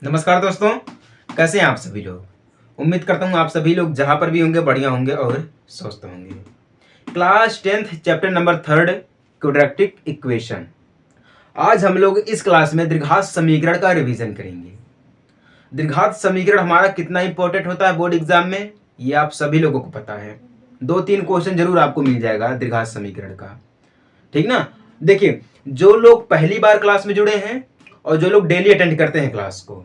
नमस्कार दोस्तों, कैसे हैं आप सभी लोग। उम्मीद करता हूँ आप सभी लोग जहाँ पर भी होंगे बढ़िया होंगे और स्वस्थ होंगे। Class 10th chapter number 3 quadratic equation. आज हम लोग इस क्लास में द्विघात समीकरण का रिवीजन करेंगे। द्विघात समीकरण हमारा कितना इंपॉर्टेंट होता है बोर्ड एग्जाम में, ये आप सभी लोगों को पता है। 2-3 क्वेश्चन जरूर आपको मिल जाएगा द्विघात समीकरण का, ठीक ना। देखिए, जो लोग पहली बार क्लास में जुड़े हैं और जो लोग डेली अटेंड करते हैं क्लास को,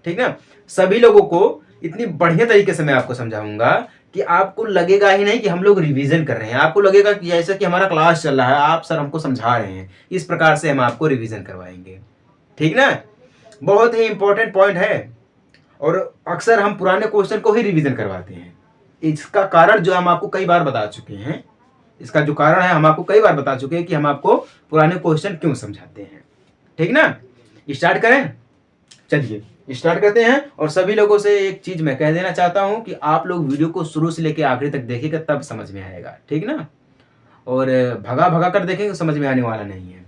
ठीक ना, सभी लोगों को इतनी बढ़िया तरीके से मैं आपको समझाऊंगा कि आपको लगेगा ही नहीं कि हम लोग रिवीजन कर रहे हैं। आपको लगेगा कि जैसे कि हमारा क्लास चल रहा है, आप सर हमको समझा रहे हैं। इस प्रकार से हम आपको रिवीजन करवाएंगे, ठीक ना। बहुत ही इंपॉर्टेंट पॉइंट है और अक्सर हम पुराने क्वेश्चन को ही रिवीजन करवाते हैं। इसका कारण जो हम आपको कई बार बता चुके हैं, इसका जो कारण है हम आपको कई बार बता चुके हैं कि हम आपको पुराने क्वेश्चन क्यों समझाते हैं, ठीक ना। स्टार्ट करें, चलिए स्टार्ट करते हैं। और सभी लोगों से एक चीज मैं कह देना चाहता हूं कि आप लोग वीडियो को शुरू से लेकर आखिरी तक देखिएगा, तब समझ में आएगा, ठीक ना। और भगा भगा कर देखेंगे समझ में आने वाला नहीं है।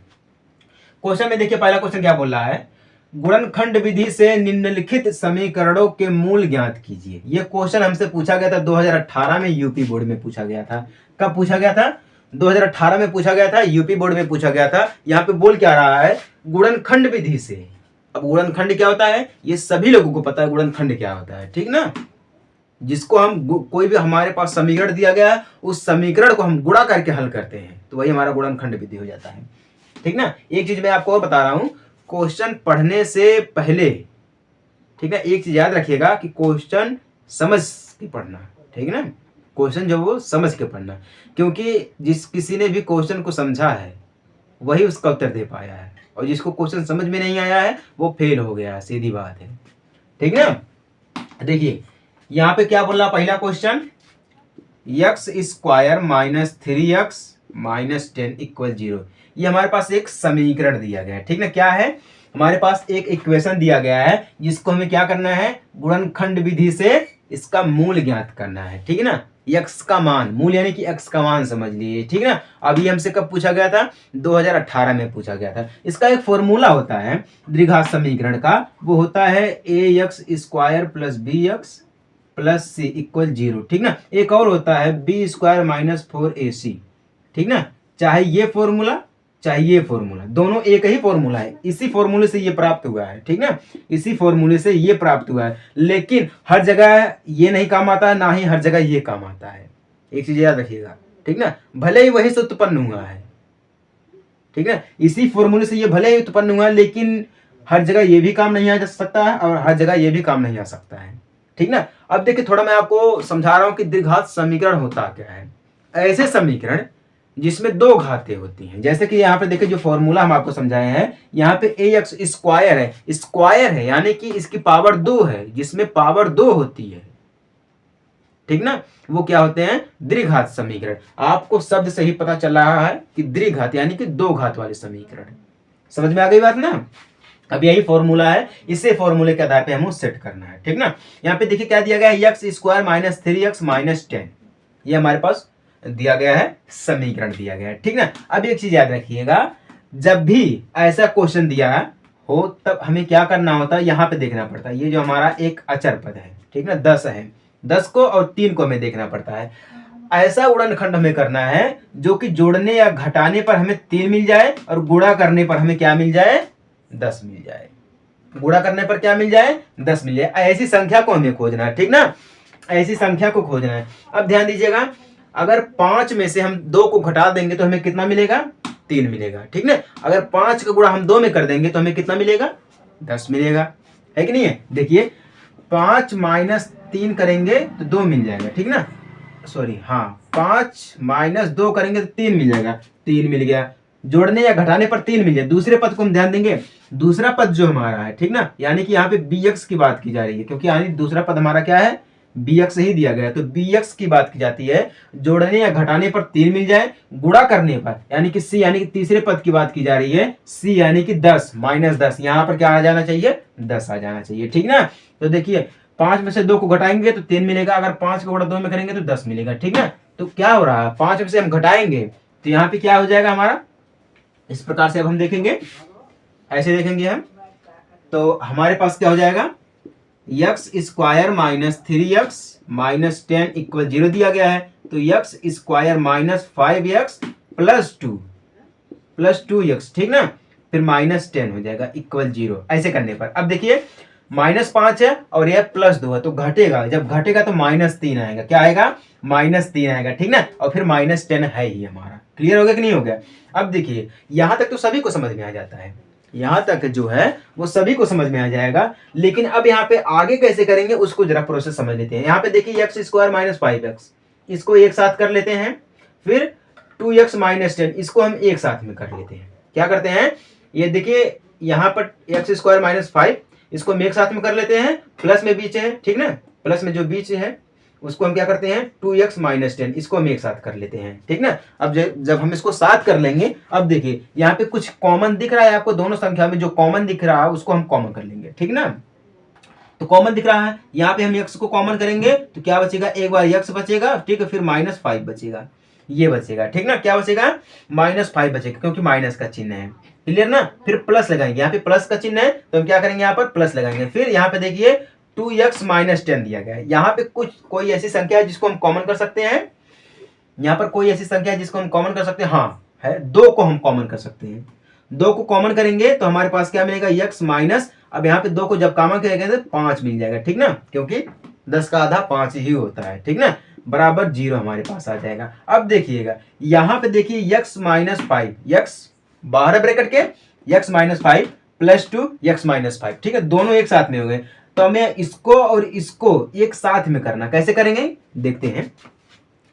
क्वेश्चन में देखिए, पहला क्वेश्चन क्या बोल रहा है, गुणनखंड विधि से निम्नलिखित समीकरणों के मूल ज्ञात कीजिए। यह क्वेश्चन हमसे पूछा गया था 2018 में, यूपी बोर्ड में पूछा गया था। कब पूछा गया था? 2018 में पूछा गया था, यूपी बोर्ड में पूछा गया था। यहाँ पे बोल क्या रहा है, गुणनखंड विधि से। अब गुणनखंड क्या होता है ये सभी लोगों को पता है, गुणनखंड क्या होता है, ठीक ना। जिसको हम कोई भी हमारे पास समीकरण दिया गया है, उस समीकरण को हम गुणा करके हल करते हैं, तो वही हमारा गुणनखंड विधि हो जाता है, ठीक ना। एक चीज मैं आपको और बता रहा हूं, क्वेश्चन पढ़ने से पहले, ठीक है, एक चीज याद रखिएगा कि क्वेश्चन समझ के पढ़ना, ठीक है ना। क्वेश्चन जो वो समझ के पढ़ना, क्योंकि जिस किसी ने भी क्वेश्चन को समझा है वही उसका उत्तर दे पाया है, और जिसको क्वेश्चन समझ में नहीं आया है वो फेल हो गया, सीधी बात है, ठीक है ना। देखिए यहाँ पे क्या बोल रहा, पहला question, x square minus 3x minus 10 equal 0। ये हमारे पास एक समीकरण दिया गया है, ठीक ना। क्या है, हमारे पास एक इक्वेशन दिया गया है जिसको हमें क्या करना है, गुणनखंड विधि से इसका मूल ज्ञात करना है, ठीक है ना। x का मान, मूल यानी कि x का मान समझ लीजिए, ठीक ना। अभी हमसे कब पूछा गया था, 2018 में पूछा गया था। इसका एक फॉर्मूला होता है द्विघात समीकरण का, वो होता है ax square plus bx plus C equal 0, ठीक ना। एक और होता है बी स्क्वायर माइनस 4ac, ठीक ना। चाहे ये फॉर्मूला चाहे ये फॉर्मूला, दोनों एक ही फॉर्मूला है, इसी फॉर्मूले से ये प्राप्त हुआ है, ठीक ना। इसी फॉर्मूले से ये प्राप्त हुआ है, लेकिन हर जगह ये नहीं काम आता है, ना ही हर जगह ये काम आता है। एक चीज याद रखिएगा, ठीक ना। भले ही वही से उत्पन्न हुआ है, ठीक है, इसी फॉर्मूले से ये भले ही उत्पन्न हुआ है, लेकिन हर जगह ये भी काम नहीं आ सकता है और हर जगह ये भी काम नहीं आ सकता है, ठीक ना। अब देखिए, थोड़ा मैं आपको समझा रहा हूं कि द्विघात समीकरण होता क्या है। ऐसे समीकरण जिसमें दो घातें होती हैं, जैसे कि यहाँ पे देखिए जो फॉर्मूला हम आपको समझाए हैं, यहाँ पे ax स्क्वायर है, स्क्वायर है यानी कि इसकी पावर 2 है, जिसमें पावर 2 होती है, ठीक ना, वो क्या होते हैं, द्विघात समीकरण। आपको शब्द से ही पता चल रहा है कि द्विघात यानी कि दो घात वाले समीकरण। समझ में आ गई बात ना। अब यही फॉर्मूला है, इसे फॉर्मूले के आधार पे हमें सेट करना है, ठीक ना। यहाँ पे देखिए क्या दिया गया है, x square minus 3x minus 10, ये हमारे पास दिया गया है, समीकरण दिया गया है, ठीक ना। अब एक चीज याद रखिएगा, जब भी ऐसा क्वेश्चन दिया हो तब हमें क्या करना होता है, यहाँ पे देखना पड़ता है, ये जो हमारा एक अचर पद है, ठीक ना, 10 है, 10 को और 3 को हमें देखना पड़ता है। ऐसा गुणनखंड हमें करना है जो कि जोड़ने या घटाने पर हमें 3 मिल जाए और गुणा करने पर हमें क्या मिल जाए, 10 मिल जाए। गुणा करने पर क्या मिल जाए, 10 मिल जाए। ऐसी संख्या को हमें खोजना है, ठीक ना, ऐसी संख्या को खोजना है। अब ध्यान दीजिएगा, अगर 5 में से हम 2 को घटा देंगे तो हमें कितना मिलेगा, 3 मिलेगा, ठीक ना। अगर 5 का गुणा हम 2 में कर देंगे तो हमें कितना मिलेगा, 10 मिलेगा, है कि नहीं है। देखिए 5 माइनस 3 करेंगे तो 2 मिल जाएगा, ठीक ना, सॉरी हाँ, 5 माइनस 2 करेंगे तो 3 मिल जाएगा, 3 मिल गया। जोड़ने या घटाने पर 3 मिल जाए। दूसरे पद को हम ध्यान देंगे, दूसरा पद जो हमारा है, ठीक ना, यानी कि यहाँ पे bx की बात की जा रही है, क्योंकि यानी दूसरा पद हमारा क्या है, bx ही दिया गया है, तो bx की बात की जाती है। जोड़ने या घटाने पर 3 मिल जाए, गुणा करने पर यानी कि c यानी कि तीसरे पद की बात की जा रही है, c यानी कि 10 माइनस 10, यहाँ पर क्या आ जाना चाहिए, 10 आ जाना चाहिए, ठीक ना। तो देखिए 5 में से 2 को घटाएंगे तो 3 मिलेगा, अगर 5 को गुणा 2 में करेंगे तो 10 मिलेगा, ठीक ना। तो क्या हो रहा है, 5 में से हम घटाएंगे तो यहाँ पे क्या हो जाएगा हमारा, इस प्रकार से अब हम देखेंगे, ऐसे देखेंगे हम, तो हमारे पास क्या हो जाएगा, x square minus 3x minus 10 equal 0 दिया गया है, तो x square minus 5x plus two x, ठीक ना, फिर माइनस 10 हो जाएगा इक्वल 0। ऐसे करने पर अब देखिए -5 है और यह +2 है, तो घटेगा, जब घटेगा तो -3 आएगा। क्या आएगा, -3 आएगा, ठीक ना, और फिर -10 है ही हमारा। क्लियर हो गया कि नहीं हो गया। अब देखिए यहां तक तो सभी को समझ में आ जाता है, यहां तक जो है वो सभी को समझ में आ जाएगा। लेकिन अब यहाँ पे आगे कैसे करेंगे उसको जरा प्रोसेस समझ लेते हैं। यहाँ पे देखिए एक्स स्क्वायर माइनस 5x, इसको एक साथ कर लेते हैं, फिर 2x माइनस 10 इसको हम एक साथ में कर लेते हैं। क्या करते हैं, ये देखिए यहाँ पर एक्स स्क्वायर माइनस 5 इसको हम एक साथ में कर लेते हैं, प्लस में बीच है, ठीक ना, प्लस में जो बीच है उसको हम क्या करते हैं 2x माइनस 10 इसको हम एक साथ कर लेते हैं, ठीक ना। अब जब हम इसको साथ कर लेंगे, अब देखिए यहाँ पे कुछ कॉमन दिख रहा है आपको, दोनों संख्या में जो कॉमन दिख रहा है उसको हम कॉमन कर लेंगे, ठीक ना। तो कॉमन दिख रहा है, यहाँ पे हम x को कॉमन करेंगे तो क्या बचेगा, एक बार x बचेगा, ठीक है, फिर -5 बचेगा, ये बचेगा, ठीक ना। क्या बचेगा, -5 बचेगा, क्योंकि माइनस का चिन्ह है। क्लियर ना। फिर प्लस लगाएंगे, यहाँ पे प्लस का चिन्ह है तो हम क्या करेंगे, यहाँ पर प्लस लगाएंगे। फिर यहाँ पे देखिए 2x माइनस 10 दिया गया है। यहाँ पे कोई ऐसी संख्या है जिसको हम कॉमन कर सकते हैं, यहाँ पर कोई ऐसी संख्या है जिसको हम कॉमन कर सकते हैं, हाँ है, 2 को हम कॉमन कर सकते हैं। 2 को कॉमन करेंगे तो हमारे पास क्या मिलेगा, x माइनस, अब यहाँ पे 2 को जब कॉमन करेंगे तो 5 मिल जाएगा, ठीक ना, क्योंकि 10 का आधा 5 ही होता है, ठीक ना, बराबर 0 हमारे पास आ जाएगा। अब देखिएगा यहाँ पे देखिए x माइनस 5, x बाहर ब्रैकेट के x minus 5 plus 2 x minus 5, ठीक है, दोनों एक साथ में हो गए। तो हमें इसको और इसको एक साथ में करना, कैसे करेंगे देखते हैं।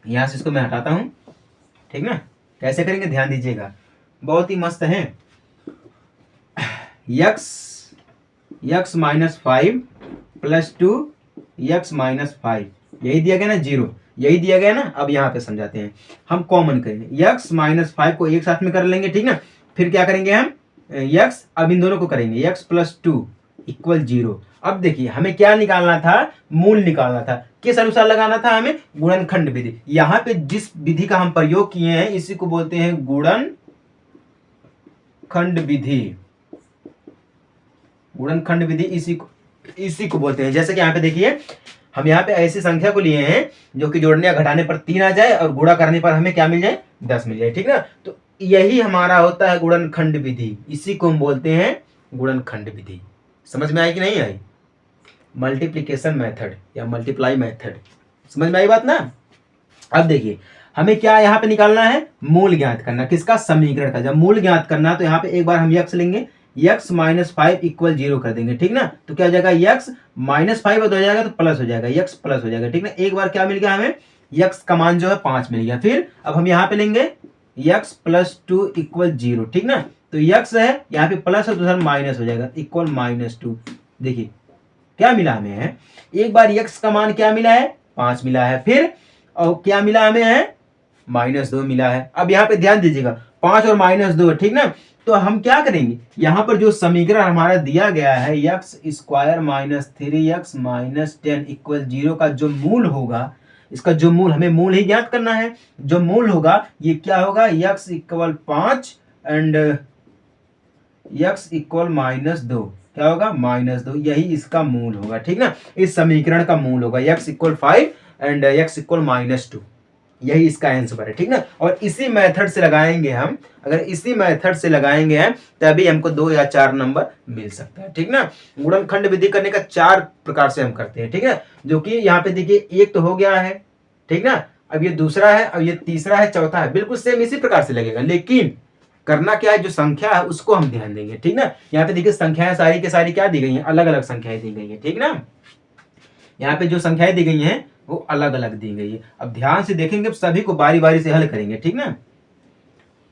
यहां से इसको मैं हटाता हूं, ठीक ना, कैसे करेंगे ध्यान दीजिएगा, बहुत ही मस्त है। x minus 5 plus 2 x minus 5, यही दिया गया ना, 0 यही दिया गया ना। अब यहाँ पे समझाते हैं, हम कॉमन करेंगे, x माइनस 5 को एक साथ में कर लेंगे, ठीक ना। फिर क्या करेंगे हम x, अब इन दोनों को करेंगे, x प्लस 2 इक्वल 0। अब देखिए हमें क्या निकालना था, मूल निकालना था। किस अनुसार लगाना था हमें, गुणनखंड विधि। यहाँ पे जिस विधि का हम प्रयोग किए हैं इसी को बोलते हैं गुणनखंड विधि। गुणनखंड विधि इसी को बोलते हैं। जैसे कि यहाँ पे देखिए हम यहाँ पे ऐसी संख्या को लिए हैं जो कि जोड़ने या घटाने पर 3 आ जाए और गुणा करने पर हमें क्या मिल जाए, 10 मिल जाए, ठीक ना। तो यही हमारा होता है गुणनखंड विधि, इसी को हम बोलते हैं गुणनखंड विधि। समझ में आई कि नहीं आई, मल्टीप्लिकेशन मेथड या मल्टीप्लाई मेथड, समझ में आई बात ना। अब देखिए हमें क्या यहाँ पे निकालना है, मूल ज्ञात करना, किसका, समीकरण का। जब मूल ज्ञात करना तो यहाँ पे एक बार हम x लेंगे, x माइनस 5 इक्वल 0 कर देंगे, ठीक ना। तो क्या हो जाएगा, x माइनस 5 हो जाएगा तो प्लस हो जाएगा, x प्लस हो जाएगा, ठीक ना। एक बार क्या मिल गया हमें, x का मान जो है 5 मिल गया। फिर अब हम यहाँ पे लेंगे x प्लस 2 इक्वल 0, ठीक ना। तो x है यहाँ पे प्लस है तो सर माइनस हो जाएगा, इक्वल -2। देखिए क्या मिला हमें, एक बार x का मान क्या मिला है, 5 मिला है, फिर और क्या मिला हमें है, -2 मिला है। अब यहाँ पे ध्यान दीजिएगा 5 और -2, ठीक ना। तो हम क्या करेंगे, यहाँ पर जो समीकरण हमारा दिया गया है x square minus 3x minus 10 equal 0 का जो मूल होगा, इसका जो मूल, हमें मूल ही ज्ञात करना है, जो मूल होगा ये क्या होगा, x equal 5 and x equal -2, क्या होगा, -2, यही इसका मूल होगा, ठीक ना। इस समीकरण का मूल होगा x equal 5 and x equal -2, यही इसका आंसर है, ठीक ना। और इसी मेथड से लगाएंगे हम, अगर इसी मेथड से लगाएंगे हम तभी हमको 2 या 4 नंबर मिल सकता है, ठीक ना। गुणनखंड विधि करने का 4 प्रकार से हम करते हैं, ठीक है, जो कि यहाँ पे देखिए एक तो हो गया है, ठीक ना। अब ये दूसरा है, अब ये तीसरा है, चौथा है, बिल्कुल सेम इसी प्रकार से लगेगा। लेकिन करना क्या है, जो संख्या है उसको हम ध्यान देंगे, ठीक ना। यहाँ पे देखिए संख्याएं सारी के सारी क्या दी गई हैं, अलग अलग संख्याएं दी गई हैं, ठीक ना। यहाँ पे जो संख्याएं दी गई हैं वो अलग अलग दी गई है। अब ध्यान से देखेंगे, सभी को बारी बारी से हल करेंगे, ठीक ना।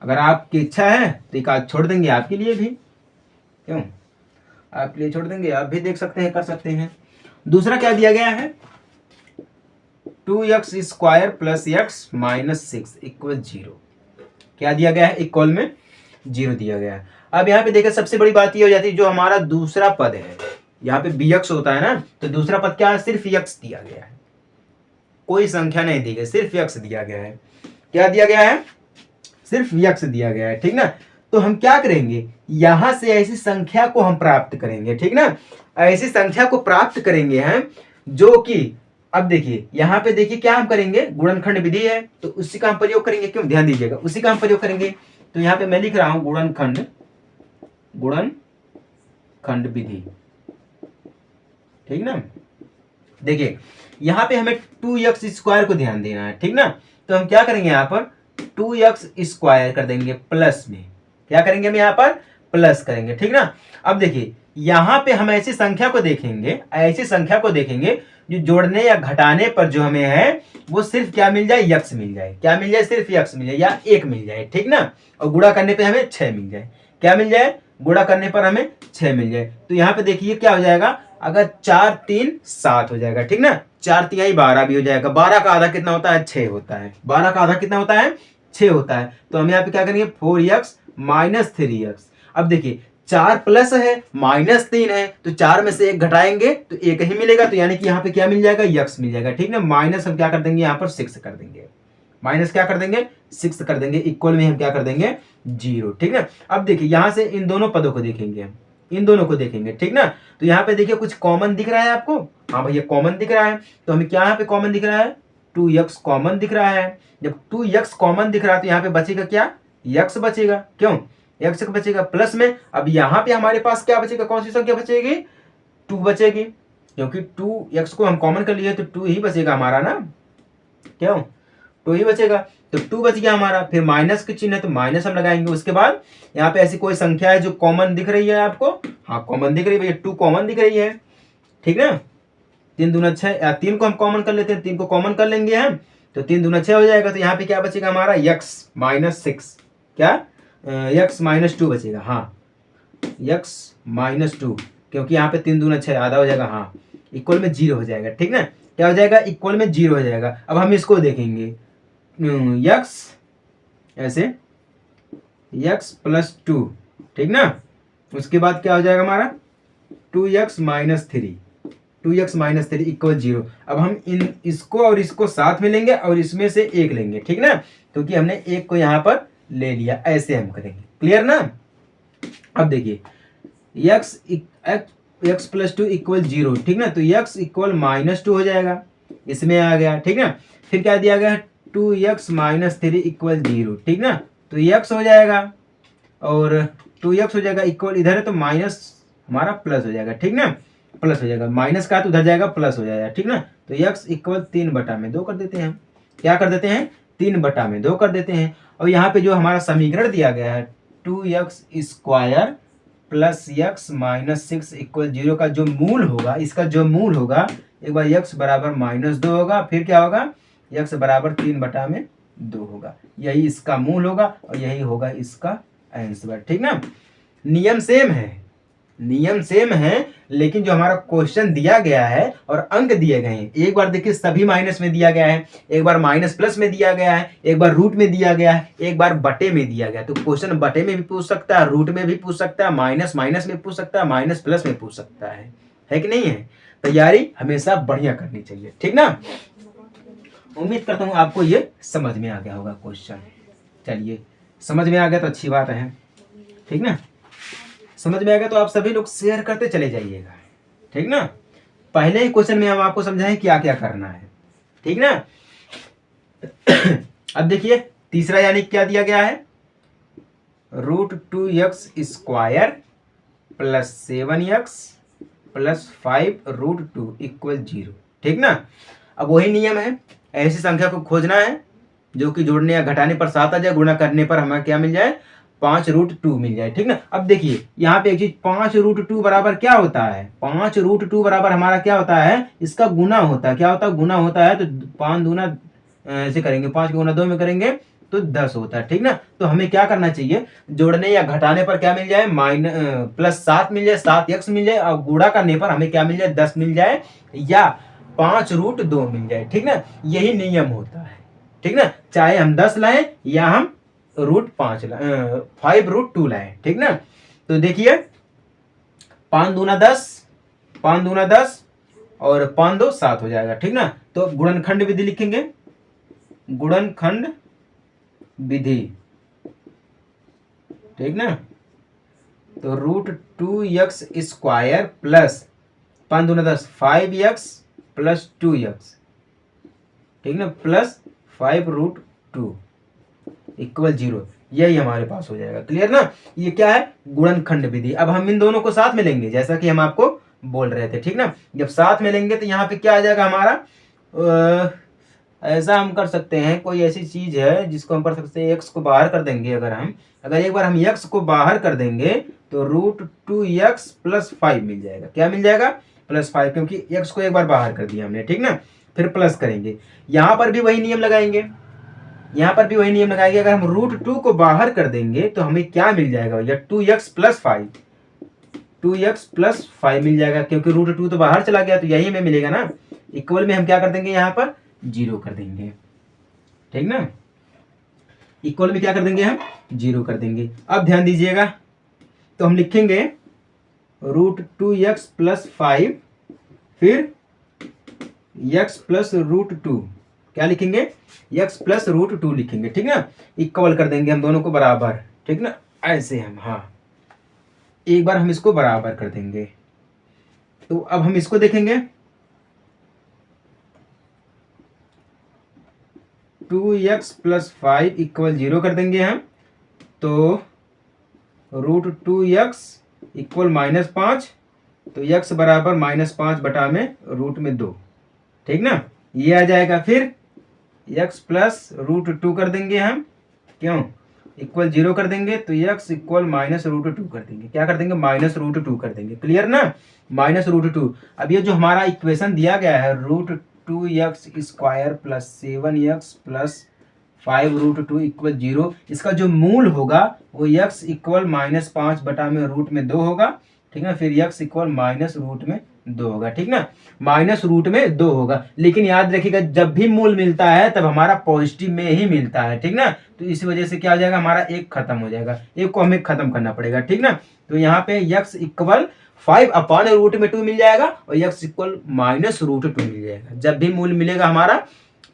अगर आपकी इच्छा है तो एक आध छोड़ देंगे आपके लिए भी, क्यों, आपके लिए छोड़ देंगे, आप भी देख सकते हैं, कर सकते हैं। दूसरा क्या दिया गया है, 2x square plus x minus 6 equal 0, क्या दिया गया है, एक कॉल में 0 दिया गया है। अब यहाँ पे देखिए सबसे बड़ी बात ये हो जाती है, जो हमारा दूसरा पद है, यहाँ पे bx होता है ना, तो दूसरा पद क्या है, सिर्फ x दिया गया है, कोई संख्या नहीं दी गई, सिर्फ x दिया गया है। क्या दिया गया है, सिर्फ x दिया गया है, ठीक ना। तो हम क्या करेंगे, यहां से ऐसी संख्या को हम प्राप्त करेंगे, ठीक ना, ऐसी संख्या को प्राप्त करेंगे हम जो कि, अब देखिए यहां पे देखिए क्या हम करेंगे, गुणनखंड विधि है तो उसी का हम प्रयोग करेंगे, क्यों, ध्यान दीजिएगा, उसी का हम प्रयोग करेंगे। तो यहाँ पे मैं लिख रहा हूं गुणनखंड विधि, ठीक ना। देखिए यहाँ पे हमें 2x स्क्वायर को ध्यान देना है, ठीक ना। तो हम क्या करेंगे, यहाँ पर 2x स्क्वायर कर देंगे प्लस में, क्या करेंगे हम यहाँ पर प्लस करेंगे, ठीक ना। अब देखिए यहाँ पे हम ऐसी संख्या को देखेंगे, ऐसी संख्या को देखेंगे जो जोड़ने या घटाने पर जो हमें है वो सिर्फ क्या मिल जाए, यक्स मिल जाए, क्या मिल जाए, सिर्फ यक्स मिल जाए या 1 मिल जाए, ठीक ना। और गुणा करने पे हमें 6 मिल जाए, क्या मिल जाए, गुणा करने पर हमें 6 मिल जाए। तो यहाँ पे देखिए क्या हो जाएगा, अगर 4 3 7 हो जाएगा, ठीक ना, 4 तिहाई 12 भी हो जाएगा, 12 का आधा कितना होता है, 6 होता है, 12 का आधा कितना होता है, 6 होता है। तो हम यहाँ पे क्या करेंगे, 4x माइनस 3x। अब देखिए 4 प्लस है माइनस 3 है, तो 4 में से 1 घटाएंगे तो 1 ही मिलेगा, तो यानी कि यहाँ पे क्या मिल जाएगा, यक्स मिल जाएगा, ठीक ना। माइनस हम क्या कर देंगे, यहाँ पर 6 कर देंगे, माइनस क्या कर देंगे, 6 कर देंगे, इक्वल में हम क्या कर देंगे, 0, ठीक ना। अब देखिए यहाँ से इन दोनों पदों को देखेंगे हम, इन दोनों को देखेंगे, ठीक ना। तो यहाँ पे देखिए कुछ कॉमन दिख रहा है आपको, हाँ भैया कॉमन दिख रहा है, तो हमें क्या यहाँ पे कॉमन दिख रहा है, 2x कॉमन दिख रहा है। जब 2x कॉमन दिख रहा है तो यहाँ पे बचेगा क्या, x बचेगा, क्यों, x बचेगा प्लस में। अब यहाँ पे हमारे पास क्या बचेगा, कौन सी संख्या बचेगी, 2 बचेगी, क्योंकि 2x को हम कॉमन कर लिए तो 2 ही बचेगा हमारा ना, क्यों, 2 ही बचेगा, तो 2 बच गया हमारा। फिर माइनस की चिन्ह है तो माइनस हम लगाएंगे। उसके बाद यहाँ पे ऐसी कोई संख्या है जो कॉमन दिख रही है आपको, हाँ कॉमन दिख रही है भैया, 2 कॉमन दिख रही है, ठीक ना। 3 दूना 6, या 3 को हम कॉमन कर लेते हैं, 3 को कॉमन कर लेंगे हम, तो 3 दूना 6 हो जाएगा। तो यहाँ पे क्या बचेगा हमारा, x माइनस 6, क्या, x माइनस 2 बचेगा, हाँ x माइनस 2, क्योंकि यहाँ पे 3 दूना 6 आधा हो जाएगा, हाँ इक्वल में 0 हो जाएगा, ठीक ना, क्या हो जाएगा, इक्वल में 0 हो जाएगा। अब हम इसको देखेंगे, x ऐसे x प्लस 2, ठीक ना। उसके बाद क्या हो जाएगा हमारा 2x minus 3, 2x minus 3 equal 0। अब हम इसको और इसको साथ में लेंगे और इसमें से 1 लेंगे, ठीक ना, क्योंकि हमने 1 को यहाँ पर ले लिया, ऐसे हम करेंगे, क्लियर ना। अब देखिए x प्लस 2 इक्वल 0, ठीक ना, तो x इक्वल माइनस 2 हो जाएगा, इसमें आ गया, ठीक ना। फिर क्या दिया गया है, 2x माइनस 3 इक्वल 0, ठीक ना, तो x हो जाएगा और 2x हो जाएगा इक्वल, इधर है तो माइनस हमारा प्लस हो जाएगा, ठीक ना, प्लस हो जाएगा, माइनस का तो उधर जाएगा प्लस हो जाएगा, ठीक ना। तो x इक्वल 3/2 कर देते हैं, क्या कर देते हैं, 3/2 कर देते हैं। और यहाँ पे जो हमारा समीकरण दिया गया है 2x square plus x minus 6 equal 0 का जो मूल होगा, इसका जो मूल होगा, एक बार x बराबर -2 होगा, फिर क्या होगा, x बराबर 3/2 होगा, यही इसका मूल होगा और यही होगा इसका आंसर, ठीक ना। नियम सेम है, नियम सेम है, लेकिन जो हमारा क्वेश्चन दिया गया है और अंक दिए गए हैं, एक बार देखिए सभी माइनस में दिया गया है, एक बार माइनस प्लस में दिया गया है, एक बार रूट में दिया गया है, एक बार बटे में दिया गया है। तो क्वेश्चन बटे में भी पूछ सकता है, रूट में भी पूछ सकता है, माइनस माइनस में पूछ सकता है, माइनस प्लस में पूछ सकता है कि नहीं है। तैयारी हमेशा बढ़िया करनी चाहिए, ठीक ना। उम्मीद करता हूँ आपको ये समझ में आ गया होगा क्वेश्चन। चलिए समझ में आ गया तो अच्छी बात है, ठीक ना। समझ में आ गया तो आप सभी लोग शेयर करते चले जाइएगा, ठीक ना। पहले ही क्वेश्चन में हम आपको समझाएं क्या क्या करना है, ठीक ना। अब देखिए तीसरा यानी क्या दिया गया है, √2x square plus 7x plus 5√2 equal 0, ठीक ना। अब वही नियम है, ऐसी संख्या को खोजना है जो कि जोड़ने या घटाने पर 7 आ जाए, गुणा करने पर हमें क्या मिल जाए, 5√2 मिल जाए, ठीक ना। अब देखिए यहाँ पे एक चीज, 5√2 बराबर क्या होता है, 5√2 बराबर हमारा क्या होता है, इसका गुना होता है, क्या होता है, गुना होता है। तो 5 दूना ऐसे करेंगे, 5 गुना 2 में करेंगे तो 10 होता है, ठीक ना। तो हमें क्या करना चाहिए, जोड़ने या घटाने पर क्या मिल जाए, प्लस 7 मिल जाए, 7x मिल जाए, और गुणा करने पर हमें क्या मिल जाए, 10 मिल जाए या 5√2 मिल जाए, ठीक ना। यही नियम होता है, ठीक ना, चाहे हम 10 लाएं या हम √5 लाएं, ठीक ना। तो देखिए 5 दूना 10, 5 दूना 10 और 5 2 7 हो जाएगा, ठीक ना। तो गुणनखंड विधि लिखेंगे, गुणनखंड विधि, ठीक ना। तो √2x² प्लस 5 दूना 10 5x प्लस 2x, ठीक ना, प्लस 5√2 इक्वल 0, यही हमारे पास हो जाएगा। क्लियर ना। ये क्या है, गुणनखंड विधि। अब हम इन दोनों को साथ में लेंगे जैसा कि हम आपको बोल रहे थे, ठीक ना। जब साथ में लेंगे तो यहाँ पे क्या आ जाएगा हमारा, ऐसा हम कर सकते हैं, कोई ऐसी चीज है जिसको हम कर सकते हैं, x को बाहर कर देंगे। अगर एक बार हम x को बाहर कर देंगे तो √2x प्लस 5 मिल जाएगा। क्या मिल जाएगा, प्लस 5, क्योंकि x को एक बार बाहर कर दिया हमने, ठीक ना। फिर प्लस करेंगे, यहाँ पर भी वही नियम लगाएंगे, अगर हम √2 को बाहर कर देंगे तो हमें क्या मिल जाएगा भैया, 2x प्लस 5 मिल जाएगा, क्योंकि √2 तो बाहर चला गया तो यही हमें मिलेगा ना। इक्वल में हम क्या कर देंगे, यहाँ पर 0 कर देंगे, ठीक ना। इक्वल में क्या कर देंगे, हम 0 कर देंगे। अब ध्यान दीजिएगा, तो हम लिखेंगे √2x प्लस 5, फिर x प्लस √2, क्या लिखेंगे, x प्लस √2 लिखेंगे, ठीक ना। इक्वल कर देंगे हम दोनों को बराबर, ठीक ना, ऐसे हम, हाँ, एक बार हम इसको बराबर कर देंगे। तो अब हम इसको देखेंगे, 2x प्लस 5 इक्वल 0 कर देंगे हम। तो √2x इक्वल -5, तो x बराबर -5 बटा में √2, ठीक ना, ये आ जाएगा। फिर x प्लस √2 कर देंगे हम, क्यों, इक्वल 0 कर देंगे, तो x इक्वल -√2 कर देंगे। क्या कर देंगे, -√2 कर देंगे। क्लियर ना, -√2। अब ये जो हमारा इक्वेशन दिया गया है, √2x² plus 7x plus 5√2 equal 0, इसका जो मूल होगा वो x इक्वल -5 बटा में √2 होगा, ठीक ना। फिर x इक्वल -√2 होगा, ठीक ना, -√2 होगा। लेकिन याद रखिएगा, जब भी मूल मिलता है तब हमारा पॉजिटिव में ही मिलता है, ठीक ना। तो इस वजह से क्या हो जाएगा, हमारा एक खत्म हो जाएगा, एक को हमें खत्म करना पड़ेगा, ठीक ना। तो यहाँ पे x इक्वल 5/√2 मिल जाएगा और x इक्वल -√2 मिल जाएगा। जब भी मूल मिलेगा हमारा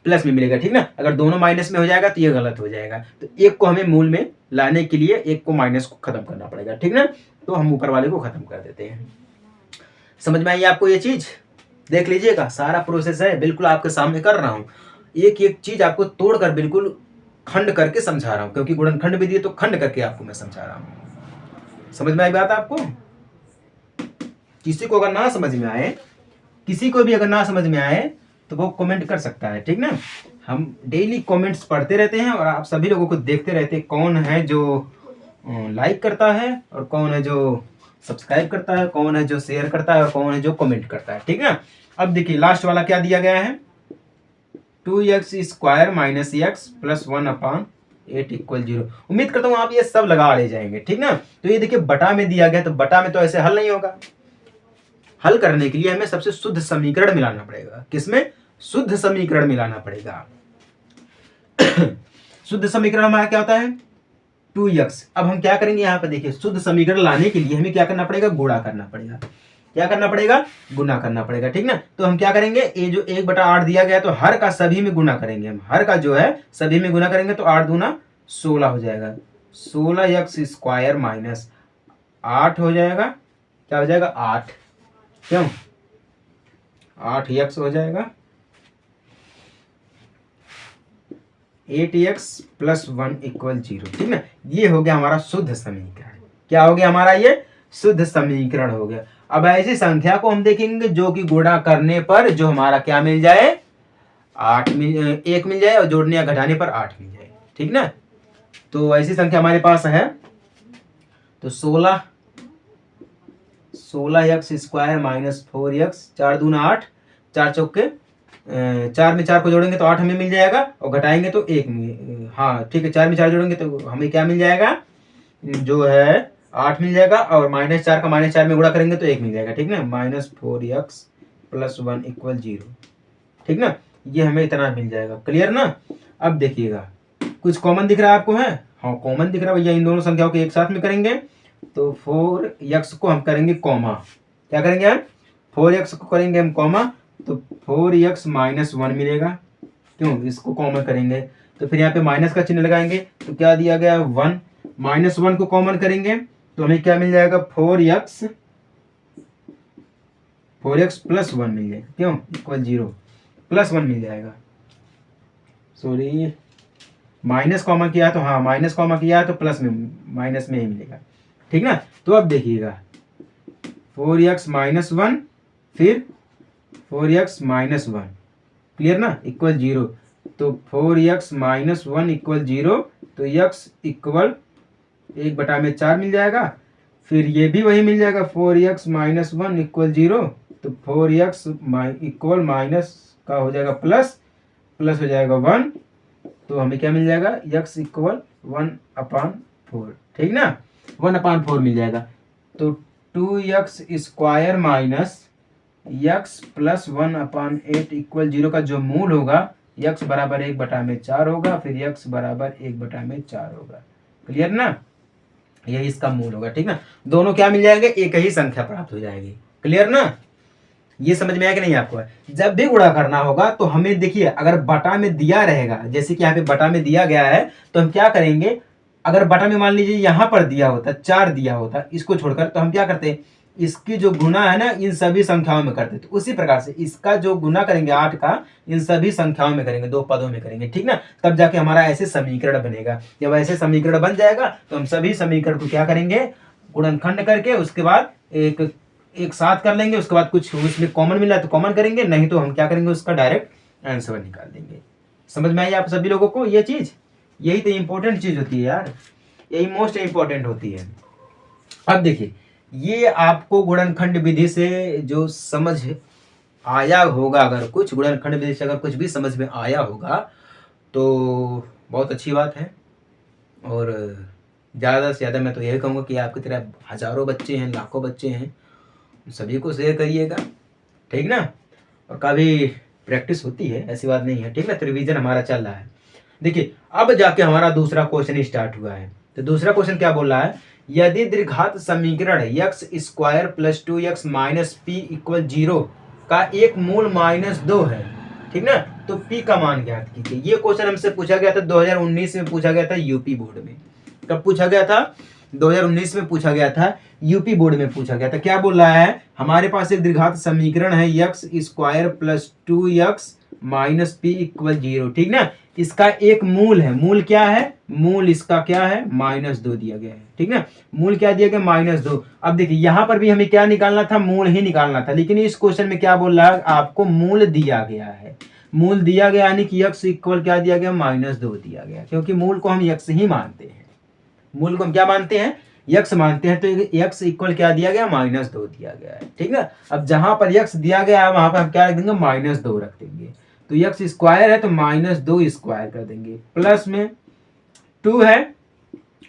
प्लस में मिलेगा, ठीक ना। अगर दोनों माइनस में हो जाएगा तो ये गलत हो जाएगा। तो एक को हमें मूल में लाने के लिए एक को माइनस को खत्म करना पड़ेगा, ठीक ना। तो हम ऊपर वाले को खत्म कर देते हैं। समझ में आई आपको ये चीज, देख लीजिएगा, सारा प्रोसेस है, बिल्कुल आपके सामने कर रहा हूँ, एक एक चीज आपको तोड़कर बिल्कुल खंड करके समझा रहा हूँ, क्योंकि गुणनखंड विधि है तो खंड करके आपको मैं समझा रहा हूँ। समझ में आई बात आपको। किसी को अगर ना समझ में आए, किसी को भी अगर ना समझ में आए तो वो कमेंट कर सकता है, ठीक ना। हम डेली कमेंट्स पढ़ते रहते हैं और आप सभी लोगों को देखते रहते हैं, कौन है जो लाइक करता है और कौन है जो सब्सक्राइब करता है, कौन है जो शेयर करता है और कौन है जो कमेंट करता है, ठीक है। अब देखिए लास्ट वाला क्या दिया गया है, 2x² minus x plus 1/8 equal 0। उम्मीद करता हूँ आप ये सब लगा ले जाएंगे, ठीक ना। तो ये देखिए बटा में दिया गया, तो बटा में तो ऐसे हल नहीं होगा। हल करने के लिए हमें सबसे शुद्ध समीकरण मिलाना पड़ेगा। किसमें, शुद्ध समीकरण मिलाना पड़ेगा। शुद्ध समीकरण हमारा क्या होता है, 2x। अब हम क्या करेंगे, यहाँ पे देखिए, शुद्ध समीकरण लाने के लिए हमें क्या करना पड़ेगा, गुणा करना पड़ेगा। क्या करना पड़ेगा, गुणा करना पड़ेगा, ठीक ना। तो हम क्या करेंगे, ये जो 1/8 दिया गया है तो हर का सभी में गुणा करेंगे हम, हर का जो है सभी में गुणा करेंगे, तो 8 दूना 16 हो जाएगा, 16x² माइनस 8 हो जाएगा, क्या हो जाएगा 8, क्यों 8x हो जाएगा, 8x प्लस 1 इक्वल 0, ठीक ना। ये हो गया हमारा शुद्ध समीकरण। क्या हो गया हमारा, ये शुद्ध समीकरण हो गया। अब ऐसी संख्या को हम देखेंगे जो कि गुणा करने पर जो हमारा क्या मिल जाए, 1 मिल जाए और जोड़ने या घटाने पर 8 मिल जाए, ठीक ना। तो ऐसी संख्या हमारे पास है, तो 16x² माइनस 4x, 4 दूना 8, 4 चौके 4 में 4 को जोड़ेंगे तो 8 हमें मिल जाएगा और घटाएंगे तो 1 में, हाँ ठीक है, 4 में 4 जोड़ेंगे तो हमें क्या मिल जाएगा, जो है 8 मिल जाएगा, और -4 का -4 में गुणा करेंगे तो 1 मिल जाएगा, ठीक ना। -4x प्लस 1 इक्वल 0, ठीक ना। ये हमें इतना मिल जाएगा। क्लियर ना। अब देखिएगा कुछ कॉमन दिख रहा है आपको, है, हाँ कॉमन दिख रहा है भैया, इन दोनों संख्याओं को एक साथ में करेंगे तो 4x को हम करेंगे कॉमा, क्या करेंगे हम, 4x को करेंगे हम कॉमा, तो 4x माइनस 1 मिलेगा, क्यों, इसको कॉमन करेंगे तो फिर यहाँ पे माइनस का चिन्ह लगाएंगे, तो क्या दिया गया 1, -1 को कॉमन करेंगे तो हमें क्या मिल जाएगा, 4x प्लस 1 मिल जाएगा, क्यों, इक्वल 0 प्लस 1 मिल जाएगा, सॉरी माइनस कॉमन किया तो, हाँ माइनस कॉमन किया है तो प्लस में माइनस में ही मिलेगा, ठीक ना। तो अब देखिएगा 4x माइनस 1 फिर 4x माइनस 1, क्लियर ना, इक्वल 0। तो 4x माइनस 1 इक्वल 0, तो x इक्वल 1/4 मिल जाएगा। फिर ये भी वही मिल जाएगा, 4x माइनस 1 इक्वल 0, तो 4x इक्वल माइनस का हो जाएगा प्लस हो जाएगा 1, तो हमें क्या मिल जाएगा, x इक्वल 1/4, ठीक ना, 1/4 मिल जाएगा। तो 2x square minus x plus 1/8 equal 0 का जो मूल होगा, x बराबर 1/4 होगा, फिर x बराबर 1/4 होगा, क्लियर ना, यही इसका मूल होगा, ठीक ना। दोनों क्या मिल जाएंगे, एक ही संख्या प्राप्त हो जाएगी, क्लियर ना। ये समझ में आया कि नहीं आपको। जब भी गुणा करना होगा तो हमें देखिए, अगर बटा में दिया रहेगा, जैसे कि यहाँ पे बटा में दिया गया है, तो हम क्या करेंगे, अगर बटा में मान लीजिए यहाँ पर दिया होता 4 दिया होता इसको छोड़कर, तो हम क्या करते, इसकी जो गुना है ना इन सभी संख्याओं में करते। तो उसी प्रकार से इसका जो गुना करेंगे 8 का, इन सभी संख्याओं में करेंगे, 2 पदों में करेंगे, ठीक ना। तब जाके हमारा ऐसे समीकरण बनेगा। जब ऐसे समीकरण बन जाएगा तो हम सभी समीकरण को क्या करेंगे, गुणनखंड करके उसके बाद एक साथ कर लेंगे, उसके बाद कुछ उसमें कॉमन मिला तो कॉमन करेंगे, नहीं तो हम क्या करेंगे, उसका डायरेक्ट आंसर निकाल देंगे। समझ में आई आप सभी लोगों को ये चीज, यही तो इंपॉर्टेंट चीज होती है यार, यही मोस्ट इंपॉर्टेंट होती है। अब देखिए, ये आपको गुणनखंड विधि से जो समझ आया होगा, अगर कुछ गुणनखंड विधि से अगर कुछ भी समझ में आया होगा तो बहुत अच्छी बात है। और ज़्यादा से ज़्यादा मैं तो यही कहूँगा कि आपकी तरह हज़ारों बच्चे हैं, लाखों बच्चे हैं, सभी को शेयर करिएगा, ठीक ना। और काफ़ी प्रैक्टिस होती है, ऐसी बात नहीं है, ठीक ना। तो रिवीजन हमारा चल रहा है। देखिए अब जाके हमारा दूसरा क्वेश्चन स्टार्ट हुआ है। तो दूसरा क्वेश्चन क्या बोल रहा है, यदि द्विघात समीकरण x square plus 2x minus P equal 0 का एक मूल -2 है, ठीक ना, तो p का मान ज्ञात कीजिए। ये क्वेश्चन हमसे पूछा गया था 2019 में, पूछा गया था यूपी बोर्ड में। कब पूछा गया था, 2019 में पूछा गया था, यूपी बोर्ड में पूछा गया था। क्या बोल रहा है, हमारे पास एक द्विघात समीकरण है x square plus 2x minus P equal 0, ठीक ना। इसका एक मूल है, मूल क्या है, मूल इसका क्या है, -2 दिया गया है, ठीक ना। मूल क्या दिया गया, -2। अब देखिए यहाँ पर भी हमें क्या निकालना था, मूल ही निकालना था, लेकिन इस क्वेश्चन में क्या बोल रहा है, आपको मूल दिया गया है। मूल दिया गया यानी कि x इक्वल क्या दिया गया, -2 दिया गया, क्योंकि मूल को हम x ही मानते हैं। मूल को हम क्या मानते हैं, x मानते हैं। तो x इक्वल क्या दिया गया, -2 दिया गया है, ठीक ना। अब जहां पर x दिया गया है वहां पर हम क्या रख देंगे, -2 रख देंगे। तो x स्क्वायर है तो -2 स्क्वायर कर देंगे, प्लस में 2 है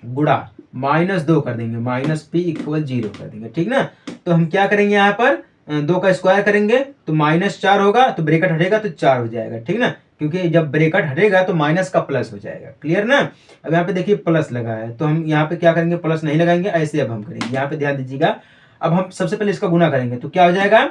गुणा -2 कर देंगे, माइनस p इक्वल 0 कर देंगे, ठीक ना। तो हम क्या करेंगे, यहाँ पर 2 का स्क्वायर करेंगे तो -4 होगा, तो ब्रैकेट हटेगा तो 4 हो जाएगा, ठीक ना, क्योंकि जब ब्रैकेट हटेगा तो माइनस का प्लस हो जाएगा, क्लियर ना। अब यहाँ पे देखिए प्लस लगा है, तो हम यहाँ पे क्या करेंगे, प्लस नहीं लगाएंगे, ऐसे अब हम करेंगे, यहाँ पे ध्यान दीजिएगा। अब हम सबसे पहले इसका गुना करेंगे तो क्या हो जाएगा,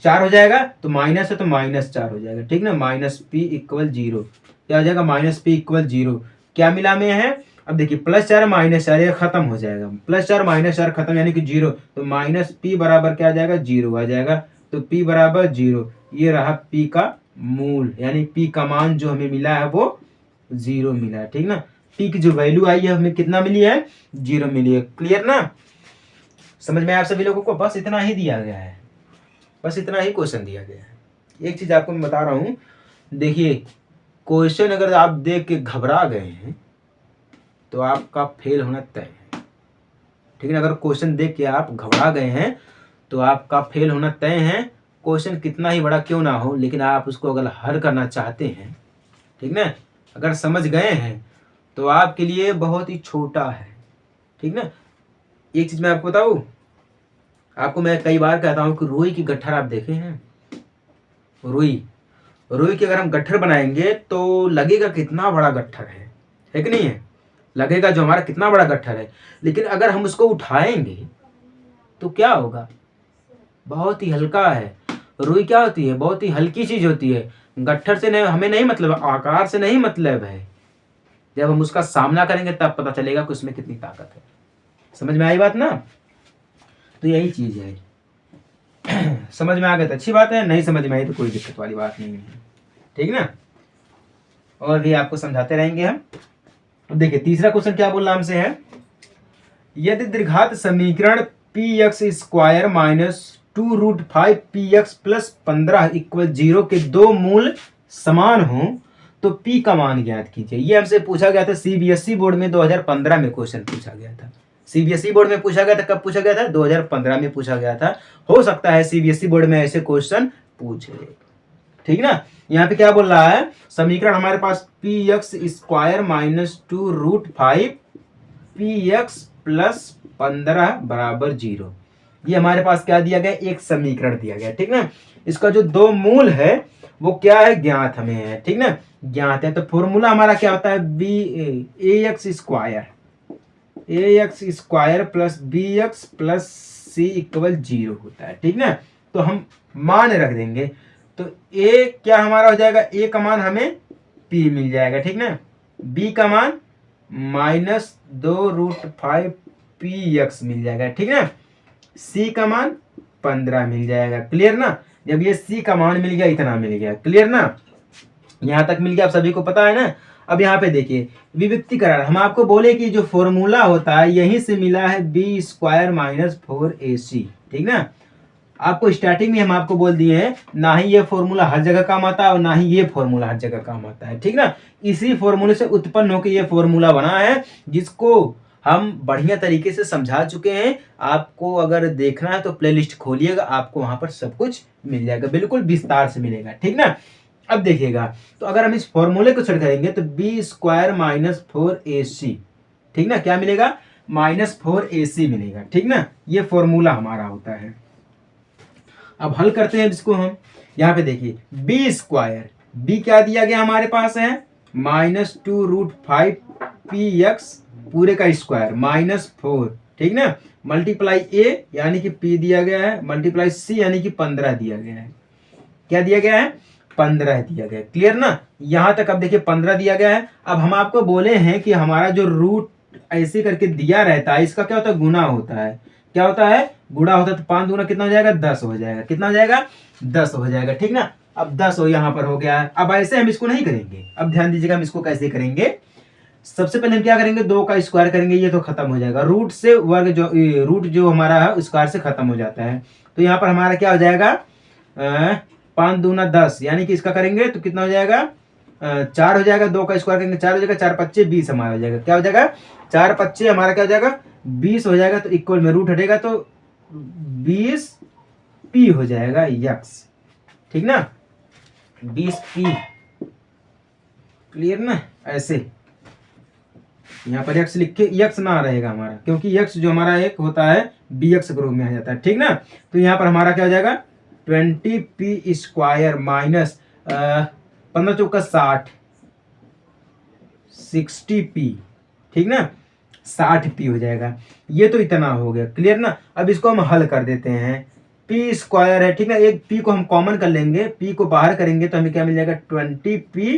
4 हो जाएगा, तो माइनस है तो -4 हो जाएगा, ठीक ना। -p इक्वल 0 क्या हो जाएगा, -p इक्वल 0 क्या मिला में है। अब देखिए +4 -4 ये खत्म हो जाएगा, +4 -4 खत्म यानी कि 0, तो -p बराबर क्या आ जाएगा, 0 आ जाएगा। तो p बराबर 0, ये रहा p का मूल, यानी p का मान जो हमें मिला है वो 0 मिला है, ठीक ना। p की जो वैल्यू आई है हमें कितना मिली है, 0 मिली है, क्लियर ना। समझ में आप सभी लोगों को, बस इतना ही दिया गया है, बस इतना ही क्वेश्चन दिया गया है। एक चीज आपको मैं बता रहा हूं, देखिए क्वेश्चन अगर आप देख के घबरा गए हैं तो आपका फेल होना तय है, ठीक है। अगर क्वेश्चन देख के आप घबरा गए हैं तो आपका फेल होना तय है। क्वेश्चन कितना ही बड़ा क्यों ना हो, लेकिन आप उसको अगर हल करना चाहते हैं, ठीक ना, अगर समझ गए हैं तो आपके लिए बहुत ही छोटा है, ठीक ना। एक चीज मैं आपको बताऊं, आपको मैं कई बार कहता हूं कि रुई की गट्ठर आप देखे हैं, रुई की अगर हम गट्ठर बनाएंगे तो लगेगा कितना बड़ा गट्ठर है कि नहीं है, लगेगा जो हमारा कितना बड़ा गट्ठर है, लेकिन अगर हम उसको उठाएंगे तो क्या होगा, बहुत ही हल्का है। रुई क्या होती है, बहुत ही हल्की चीज होती है। गट्ठर से नहीं, हमें नहीं मतलब, आकार से नहीं मतलब है, जब हम उसका सामना करेंगे तब पता चलेगा कि उसमें कितनी ताकत है। समझ में आई बात ना? तो यही चीज़ है। समझ में आ गया तो अच्छी बात है, नहीं समझ में आई तो कोई दिक्कत वाली बात नहीं है, ठीक ना। और भी आपको समझाते रहेंगे हम। अब देखिए तीसरा क्वेश्चन क्या बोल रहा हमसे है, यदि द्विघात समीकरण P X square minus 2√5 P X plus 15 equal 0 के दो मूल समान हों तो पी का मान ज्ञात कीजिए। ये हमसे पूछा गया था सीबीएसई बोर्ड में 2015 में क्वेश्चन पूछा गया था। सीबीएसई बोर्ड में पूछा गया था, कब पूछा गया था? 2015 में पूछा गया था। हो सकता है सीबीएसई बोर्ड में ऐसे क्वेश्चन पूछे, ठीक ना। यहाँ पे क्या बोल रहा है, समीकरण हमारे पास P X square minus 2√5 P X plus 15 बराबर 0। ये हमारे पास क्या दिया गया, एक समीकरण दिया गया, ठीक ना। इसका जो दो मूल है वो क्या है, ज्ञात हमें है, ठीक ना, ज्ञात है। तो फॉर्मूला हमारा क्या होता है, A X square plus B X plus C equal 0 होता है, ठीक ना। तो हम मान रख देंगे, तो ए क्या हमारा हो जाएगा, ए का मान हमें पी मिल जाएगा, ठीक ना। बी का मान -2√5 पी एक्स मिल जाएगा, ठीक ना। सी का मान 15 मिल जाएगा, क्लियर ना। जब ये सी का मान मिल गया, इतना मिल गया, क्लियर ना, यहां तक मिल गया, आप सभी को पता है ना। अब यहाँ पे देखिए विविक्तीकरण, हम आपको बोले कि जो फॉर्मूला होता है यहीं से मिला है बी स्क्वायर माइनस 4ac, ठीक ना। आपको स्टार्टिंग में हम आपको बोल दिए हैं, ना ही ये फॉर्मूला हर जगह काम आता है और ना ही ये फॉर्मूला हर जगह काम आता है, ठीक ना। इसी फॉर्मूले से उत्पन्न होकर ये फॉर्मूला बना है, जिसको हम बढ़िया तरीके से समझा चुके हैं। आपको अगर देखना है तो प्लेलिस्ट खोलिएगा, आपको वहां पर सब कुछ मिल जाएगा, बिल्कुल विस्तार से मिलेगा, ठीक ना। अब देखिएगा, तो अगर हम इस फॉर्मूले को सेट करेंगे तो बी स्क्वायर माइनस 4ac, ठीक ना, क्या मिलेगा, -4ac मिलेगा, ठीक ना। ये फॉर्मूला हमारा होता है। अब हल करते हैं इसको हम। यहाँ पे देखिए बी स्क्वायर, बी क्या दिया गया हमारे पास है, -2√5 पी एक्स पूरे का स्क्वायर -4, ठीक ना, मल्टीप्लाई ए यानी कि पी दिया गया है, मल्टीप्लाई सी यानी कि 15 दिया गया है। क्या दिया गया है, 15 दिया गया है, क्लियर ना। यहां तक अब देखिए 15 दिया गया है। अब हम आपको बोले हैं कि हमारा जो रूट ऐसे करके दिया रहता है, इसका क्या होता है, गुना होता है। क्या होता है, गुणा होता है। तो 5 दूना कितना हो जाएगा, 10 हो जाएगा। कितना हो जाएगा, 10 हो जाएगा, ठीक ना। अब 10 हो यहाँ पर हो गया है। अब ऐसे हम इसको नहीं करेंगे, अब ध्यान दीजिएगा हम इसको कैसे करेंगे। सबसे पहले हम क्या करेंगे, 2 का स्क्वायर करेंगे, ये तो खत्म हो जाएगा। रूट से वर्ग जो रूट जो हमारा है स्क्वायर से खत्म हो जाता है। तो यहाँ पर हमारा क्या हो जाएगा, 5 दूना 10, यानी कि इसका करेंगे तो कितना हो जाएगा, 4 हो जाएगा। 2 का स्क्वायर करेंगे 4 हो जाएगा, 4 पच्चे 20 हमारा हो जाएगा। क्या हो जाएगा, 4 पच्चे हमारा क्या हो जाएगा, 20 हो जाएगा। तो इक्वल में रूट हटेगा तो 20 पी हो जाएगा यक्स, ठीक ना, 20 पी, क्लियर ना। ऐसे यहाँ पर यक्स लिख के, यक्स ना रहेगा हमारा, क्योंकि यक्स जो हमारा एक होता है बी एक्स ग्रुप में आ जाता है, ठीक ना। तो यहाँ पर हमारा क्या हो जाएगा, 20 पी स्क्वायर माइनस 15 चौका 60, 60 पी, ठीक ना, 60 पी हो जाएगा। ये तो इतना हो गया, क्लियर ना। अब इसको हम हल कर देते हैं। पी स्क्वायर है, ठीक ना, एक पी को हम कॉमन कर लेंगे, पी को बाहर करेंगे तो हमें क्या मिल जाएगा, 20 पी,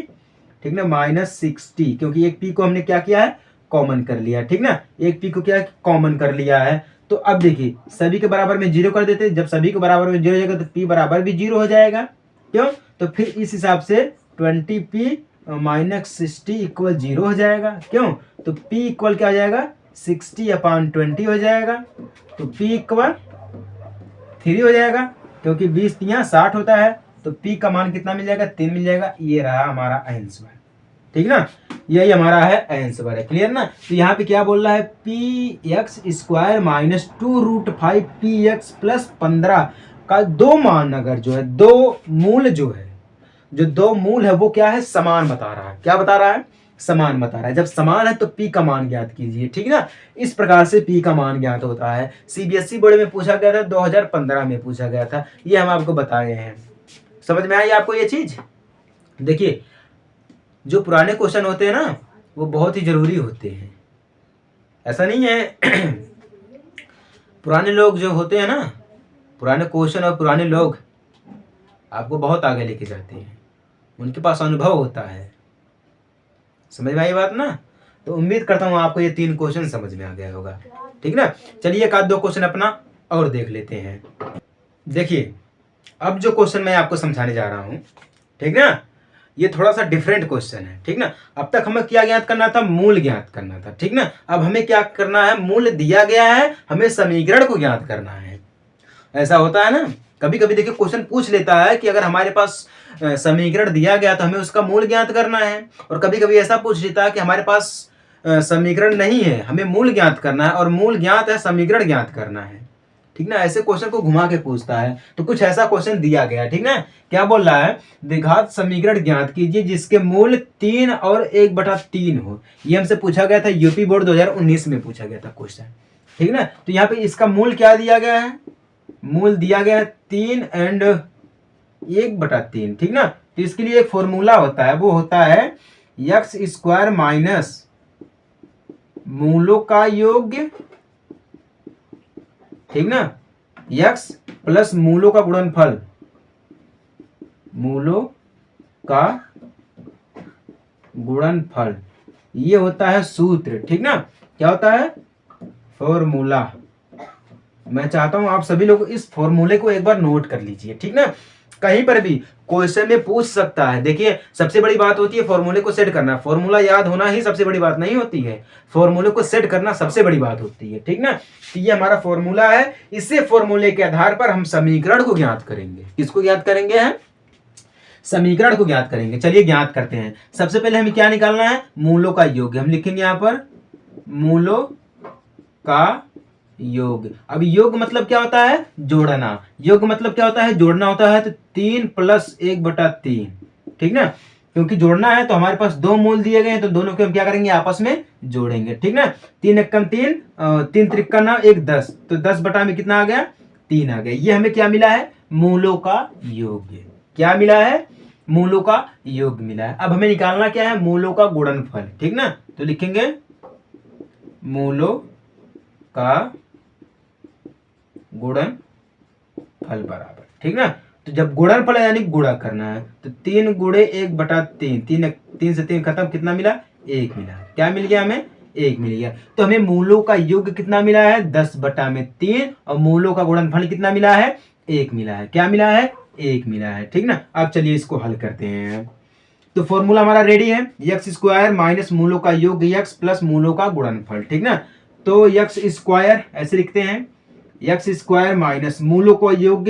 ठीक ना, -60, क्योंकि एक पी को हमने क्या किया है, कॉमन कर लिया, ठीक ना। एक पी को क्या कॉमन कर लिया है। तो अब देखिए सभी के बराबर में 0 कर देते हैं। जब सभी के बराबर में 0 हो जाएगा तो पी बराबर भी 0 हो जाएगा। क्यों, तो फिर इस हिसाब से 20 पी -60 इक्वल 0 हो जाएगा। क्यों, तो पी इक्वल क्या हो जाएगा, 60/20 हो जाएगा। तो पी इक्वल 3 हो जाएगा, क्योंकि 20 यहाँ 60 होता है। तो पी का मान कितना मिल जाएगा, 3 मिल जाएगा। ये रहा हमारा आंसर, ठीक ना, यही हमारा है आंसर है, क्लियर ना। तो यहाँ पे क्या बोल रहा है, P X square -2√5 P X plus 15 का दो मान अगर जो है, दो मूल जो है, जो दो मूल है वो क्या है, समान बता रहा है। क्या बता रहा है, समान बता रहा है। जब समान है तो पी का मान ज्ञात कीजिए, ठीक ना। इस प्रकार से पी का मान ज्ञात होता है। सीबीएसई बोर्ड में पूछा गया था, 2015 में पूछा गया था। ये हम आपको बताए हैं। समझ में आई आपको ये चीज। देखिए जो पुराने क्वेश्चन होते हैं ना वो बहुत ही जरूरी होते हैं, ऐसा नहीं है। पुराने लोग जो होते हैं ना, पुराने क्वेश्चन और पुराने लोग आपको बहुत आगे लेके जाते हैं। उनके पास अनुभव होता है। समझ में आई बात ना। तो उम्मीद करता हूँ आपको ये 3 क्वेश्चन समझ में आ गया होगा। ठीक ना, चलिए एक आध 2 क्वेश्चन अपना और देख लेते हैं। देखिए अब जो क्वेश्चन मैं आपको समझाने जा रहा हूँ, ठीक ना, ये थोड़ा सा डिफरेंट क्वेश्चन है। ठीक ना, अब तक हमें क्या ज्ञात करना था, मूल ज्ञात करना था। ठीक ना, अब हमें क्या करना है, मूल दिया गया है, हमें समीकरण को ज्ञात करना है। ऐसा होता है ना, कभी कभी देखिए क्वेश्चन पूछ लेता है कि अगर हमारे पास समीकरण दिया गया तो हमें उसका मूल ज्ञात करना है, और कभी कभी ऐसा पूछ लेता है कि हमारे पास समीकरण नहीं है, हमें मूल ज्ञात करना है, और मूल ज्ञात है, समीकरण ज्ञात करना है। ठीक ना, ऐसे क्वेश्चन को घुमा के पूछता है। तो कुछ ऐसा क्वेश्चन दिया गया है। ठीक ना, क्या बोल रहा है, द्विघात समीकरण ज्ञात कीजिए जिसके मूल 3 और 1/3 हो। ये हमसे पूछा गया था, यूपी बोर्ड 2019 में पूछा गया था क्वेश्चन। ठीक ना, तो यहाँ पे इसका मूल क्या दिया गया है, मूल दिया गया है 3 एंड 1/3। ठीक ना, तो इसके लिए एक फॉर्मूला होता है, वो होता है x² माइनस मूलों का योग, ठीक ना, x प्लस मूलों का गुणनफल, मूलों का गुणनफल, ये होता है सूत्र। ठीक ना, क्या होता है, फॉर्मूला। मैं चाहता हूं आप सभी लोग इस फॉर्मूले को एक बार नोट कर लीजिए। ठीक ना, कहीं पर भी क्वेश्चन में पूछ सकता है। देखिए सबसे बड़ी बात होती है फॉर्मूले को सेट करना, फॉर्मूला याद होना ही सबसे बड़ी बात नहीं होती है, फॉर्मूले को सेट करना सबसे बड़ी बात होती है। ठीक ना, तो ये हमारा फॉर्मूला है, इसी फॉर्मूले के आधार पर हम समीकरण को ज्ञात करेंगे। किसको ज्ञात करेंगे, हम समीकरण को ज्ञात करेंगे। चलिए ज्ञात करते हैं। सबसे पहले हमें क्या निकालना है, मूलों का योग। हम लिखेंगे यहां पर मूलों का योग। अब योग मतलब क्या होता है, जोड़ना। योग मतलब क्या होता है, जोड़ना होता है। तो 3 + 1/3। ठीक ना, क्योंकि जोड़ना है तो हमारे पास 2 मूल दिए गए हैं, तो दोनों को हम क्या करेंगे, आपस में जोड़ेंगे। ठीक ना, 3 एकम 3, 3 त्रिका 9, 1 10, तो 10 बटा में कितना आ गया, 3 आ गया। ये हमें क्या मिला है, मूलों का योग। क्या मिला है, मूलों का योग मिला है। अब हमें निकालना क्या है, मूलों का गुणनफल। ठीक ना, तो लिखेंगे मूलों का गुणनफल बराबर। ठीक ना, तो जब गुणनफल यानी गुणा करना है, तो 3 × 1/3, 3 से 3 खत्म, कितना मिला, 1 मिला। क्या मिल गया, हमें 1 मिल गया। तो हमें मूलों का योग कितना मिला है, 10/3, और मूलों का गुणनफल कितना मिला है, 1 मिला है। क्या मिला है, 1 मिला है। ठीक ना, अब चलिए इसको हल करते हैं। तो फॉर्मूला हमारा रेडी है, x² माइनस मूलों का योग x प्लस मूलों का गुणनफल। ठीक ना, तो x² ऐसे लिखते हैं, x² माइनस मूलों को योग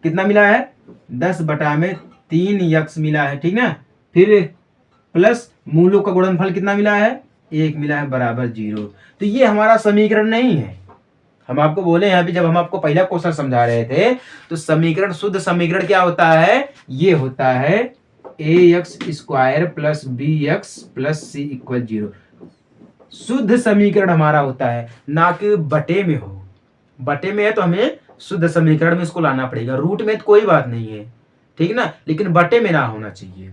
कितना मिला है, 10/3 x मिला है। ठीक ना, फिर प्लस मूलों का गुणनफल कितना मिला है, 1 मिला है, बराबर 0। तो ये हमारा समीकरण नहीं है। हम आपको बोले हैं अभी, जब हम आपको पहला क्वेश्चन समझा रहे थे, तो समीकरण, शुद्ध समीकरण क्या होता है, ये होता है ax² plus bx plus c = 0। शुद्ध समीकरण हमारा होता है, ना कि बटे में हो। बटे में है तो हमें शुद्ध समीकरण में इसको लाना पड़ेगा, रूट में तो कोई बात नहीं है। ठीक ना, लेकिन बटे में ना होना चाहिए।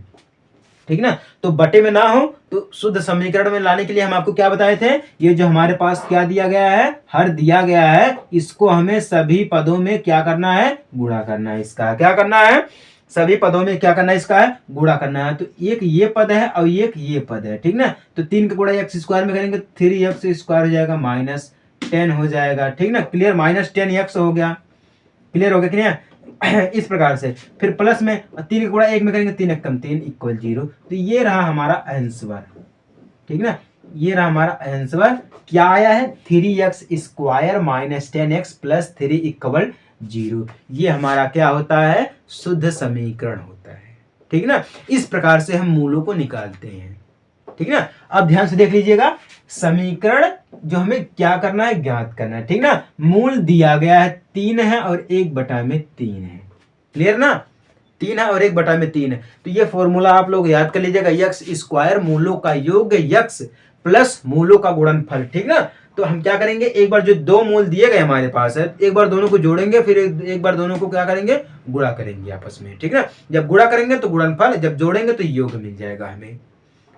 ठीक ना, तो बटे में ना हो तो शुद्ध समीकरण में लाने के लिए हम आपको क्या बताए थे, ये जो हमारे पास क्या दिया गया है, हर दिया गया है, इसको हमें सभी पदों में क्या करना है, गुणा करना है। इसका क्या करना है, सभी पदों में क्या करना है, इसका है गुणा करना है। तो एक ये पद है और एक ये पद है। ठीक ना, तो 3 का गुणा x² में करेंगे, 3x² हो जाएगा, -10 हो जाएगा। ठीक ना, क्लियर, -10x हो गया, क्लियर हो गया कि नहीं। इस प्रकार से फिर प्लस में 3 का गुणा 1 में करेंगे, 3 एकम 3 = 0। तो ये रहा हमारा आंसर। ठीक ना, ये रहा हमारा आंसर। क्या आया है, 3x² माइनस 10x प्लस 3 = 0। ये हमारा क्या होता है, शुद्ध समीकरण होता है। ठीक ना, इस प्रकार से हम मूलों को निकालते हैं। ठीक ना, अब ध्यान से देख लीजिएगा, समीकरण जो हमें क्या करना है, ज्ञात करना है। ठीक ना, मूल दिया गया है 3 है और 1/3 है। क्लियर ना, 3 है और 1/3 है। तो ये फॉर्मूला आप लोग याद कर लीजिएगा, x² मूलों का योग x प्लस मूलों का गुणनफल। ठीक ना, तो हम क्या करेंगे, एक बार जो 2 मूल दिए गए हमारे पास है, एक बार दोनों को जोड़ेंगे, फिर एक बार दोनों को क्या करेंगे, गुणा करेंगे आपस में। ठीक ना, जब गुणा करेंगे तो गुणनफल, जब जोड़ेंगे तो योग मिल जाएगा हमें।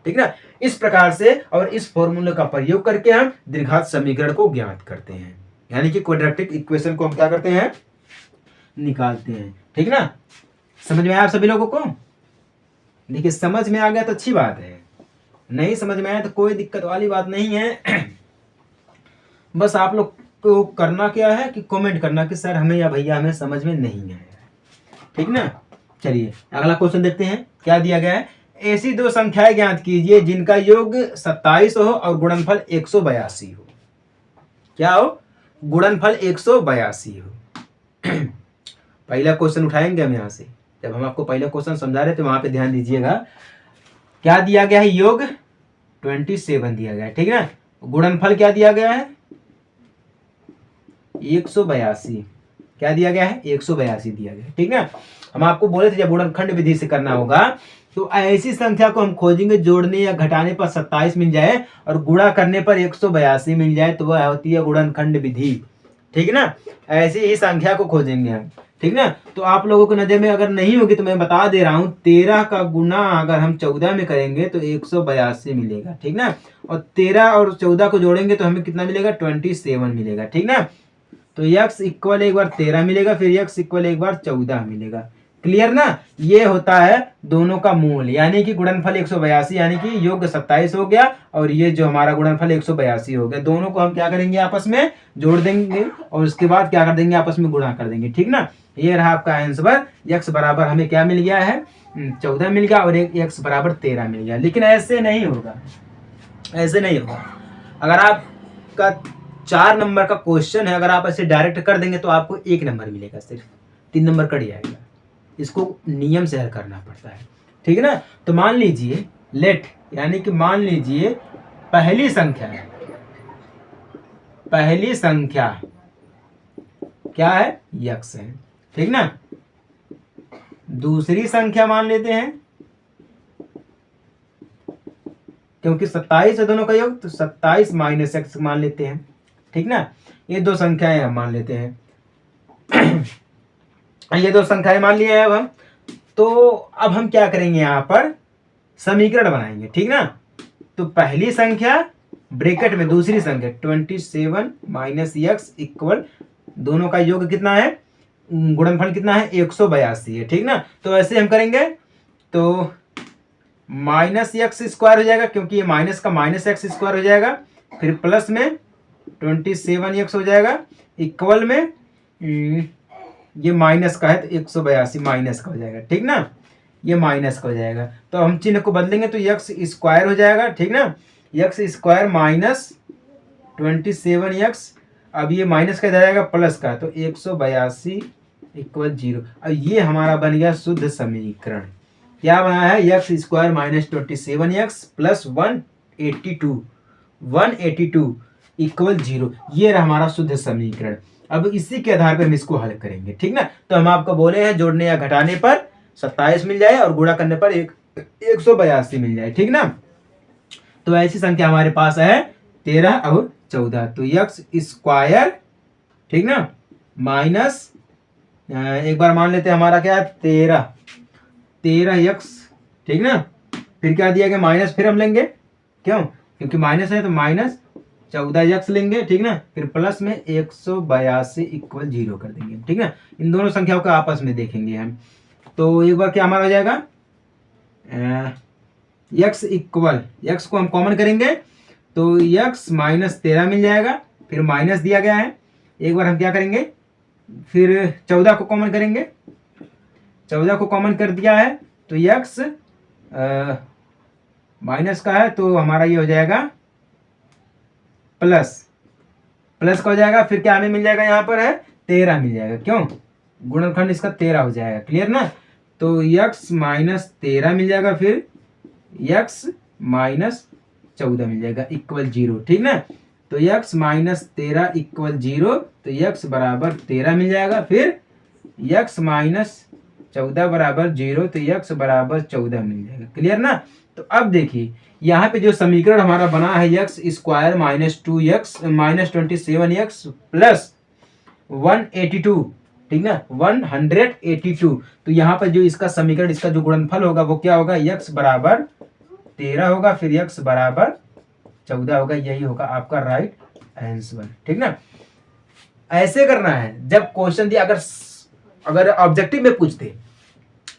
ठीक ना, इस प्रकार से और इस फॉर्मूले का प्रयोग करके हम द्विघात समीकरण को ज्ञात करते हैं, यानी कि क्वाड्रेटिक इक्वेशन को हम क्या करते हैं, निकालते हैं। ठीक ना, समझ में आया आप सभी लोगों को। देखिए समझ में आ गया तो अच्छी बात है, नहीं समझ में आया तो कोई दिक्कत वाली बात नहीं है। बस आप लोग को करना क्या है कि कमेंट करना कि सर हमें या भैया हमें समझ में नहीं आया, ठीक ना। चलिए अगला क्वेश्चन देखते हैं क्या दिया गया है। ऐसी दो संख्याएं ज्ञात कीजिए जिनका योग 27 हो और गुणनफल 182 हो। क्या हो? गुणनफल 182 हो। पहला क्वेश्चन उठाएंगे हम यहाँ से। जब हम आपको पहला क्वेश्चन समझा रहे थे वहां पे ध्यान दीजिएगा। क्या दिया गया है? योग 27 दिया गया है, ठीक ना। गुणनफल क्या दिया गया है? 182। क्या दिया गया है? 182 दिया गया है, ठीक ना। हम आपको बोले थे जब गुणनखंड विधि से करना होगा तो ऐसी संख्या को हम खोजेंगे जोड़ने या घटाने पर 27 मिल जाए और गुणा करने पर 182 मिल जाए तो वह होती है गुणनखंड विधि, ठीक ना। ऐसी ही संख्या को खोजेंगे हम, ठीक ना। तो आप लोगों की नजर में अगर नहीं होगी तो मैं बता दे रहा हूँ 13 का गुना अगर हम 14 में करेंगे तो 182 मिलेगा, ठीक ना। और 13 और 14 को जोड़ेंगे तो हमें कितना मिलेगा? 27 मिलेगा, ठीक ना। तो x इक्वल एक बार 13 मिलेगा, फिर x इक्वल एक बार 14 मिलेगा। क्लियर ना। ये होता है दोनों का मूल, यानी कि गुणनफल 182 यानी कि योग 27 हो गया और ये जो हमारा गुणनफल 182 हो गया। दोनों को हम क्या करेंगे? आपस में जोड़ देंगे और उसके बाद क्या कर देंगे? आपस में गुणा कर देंगे, ठीक ना। ये रहा आपका आंसर। x बराबर हमें क्या मिल गया है? 14 मिल गया और एक x बराबर 13 मिल गया। लेकिन ऐसे नहीं होगा, ऐसे नहीं होगा। अगर आपका 4 नंबर का क्वेश्चन है, अगर आप ऐसे डायरेक्ट कर देंगे तो आपको 1 नंबर मिलेगा, सिर्फ 3 नंबर कट जाएगा। इसको नियम से हल करना पड़ता है, ठीक है ना। तो मान लीजिए लेट, यानी कि मान लीजिए पहली संख्या क्या है? x है, ठीक ना। दूसरी संख्या मान लेते हैं, क्योंकि 27 है दोनों का योग तो 27 माइनस x मान लेते हैं, ठीक ना। ये दो संख्याएं हम मान लेते हैं। ये दो संख्याएं मान लिए हैं अब हम। तो अब हम क्या करेंगे? यहाँ पर समीकरण बनाएंगे, ठीक ना। तो पहली संख्या ब्रैकेट में दूसरी संख्या 27 माइनस x इक्वल दोनों का योग कितना है? गुणनफल कितना है? 182 है, ठीक ना। तो ऐसे हम करेंगे तो माइनस एक्स स्क्वायर हो जाएगा, क्योंकि ये माइनस का माइनस एक्स स्क्वायर हो जाएगा, फिर प्लस में 27x हो जाएगा, इक्वल में ये माइनस का है तो 182 माइनस का हो जाएगा, ठीक ना। ये माइनस का हो जाएगा तो हम चिन्ह को बदलेंगे तो x स्क्वायर हो जाएगा, ठीक ना। x स्क्वायर माइनस 27x, अब ये माइनस का इधर आएगा प्लस का तो 182 इक्वल 0। अब ये हमारा बन गया शुद्ध समीकरण। क्या बना है? x square minus 27x plus 182 equal 0। ये रहा हमारा शुद्ध समीकरण। अब इसी के आधार पर हम इसको हल करेंगे, ठीक ना। तो हम आपको बोले हैं जोड़ने या घटाने पर 27 मिल जाए और गुणा करने पर 182 मिल जाए, ठीक ना। तो ऐसी संख्या हमारे पास है 13 और 14। तो x स्क्वायर, ठीक ना, माइनस एक बार मान लेते हैं हमारा क्या है 13x, ठीक ना। फिर क्या दिया गया? माइनस, फिर हम लेंगे क्यों? क्योंकि माइनस है तो माइनस 14x लेंगे, ठीक ना। फिर प्लस में 182 इक्वल 0 कर देंगे, ठीक ना। इन दोनों संख्याओं को आपस में देखेंगे हम। तो एक बार क्या हमारा हो जाएगा? x इक्वल, x को हम कॉमन करेंगे तो x माइनस 13 मिल जाएगा, फिर माइनस दिया गया है। एक बार हम क्या करेंगे? फिर 14 को कॉमन करेंगे, 14 को कॉमन कर दिया है तो x माइनस का है तो हमारा ये हो जाएगा प्लस का हो जाएगा। फिर क्या हमें मिल जाएगा? यहाँ पर है 13 मिल जाएगा, क्यों? गुणनखंड इसका 13 हो जाएगा, क्लियर ना। तो x माइनस 13 मिल जाएगा, फिर x माइनस 14 मिल जाएगा इक्वल 0, ठीक ना। तो x माइनस 13 इक्वल 0, तो x बराबर 13 मिल जाएगा, फिर x माइनस 14 बराबर 0, तो x बराबर 14 मिल जाएगा, क्लियर ना। तो अब देखिए यहाँ पे जो समीकरण हमारा बना है x square minus 2x minus 27x plus 182, ठीक ना, 182। तो यहाँ पर जो इसका समीकरण, इसका जो गुणनफल होगा वो क्या होगा? x बराबर 13 होगा, फिर x बराबर 14 होगा। यही होगा आपका राइट आंसर, ठीक ना। ऐसे करना है जब क्वेश्चन दिया, अगर ऑब्जेक्टिव में पूछते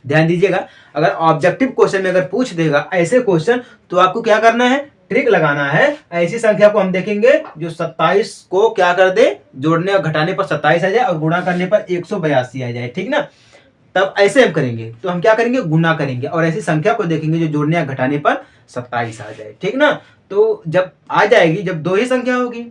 ध्यान दीजिएगा, अगर ऑब्जेक्टिव क्वेश्चन में अगर पूछ देगा ऐसे क्वेश्चन तो आपको क्या करना है, ट्रिक लगाना है। ऐसी संख्या को हम देखेंगे जो 27 को क्या कर दे, जोड़ने और घटाने पर 27 आ जाए और गुणा करने पर 182 आ जाए, ठीक ना। तब ऐसे हम करेंगे, तो हम क्या करेंगे, गुना करेंगे और ऐसी संख्या को देखेंगे जो जोड़ने या घटाने पर 27 आ जाए, ठीक ना। तो जब आ जाएगी, जब दो ही संख्या होगी,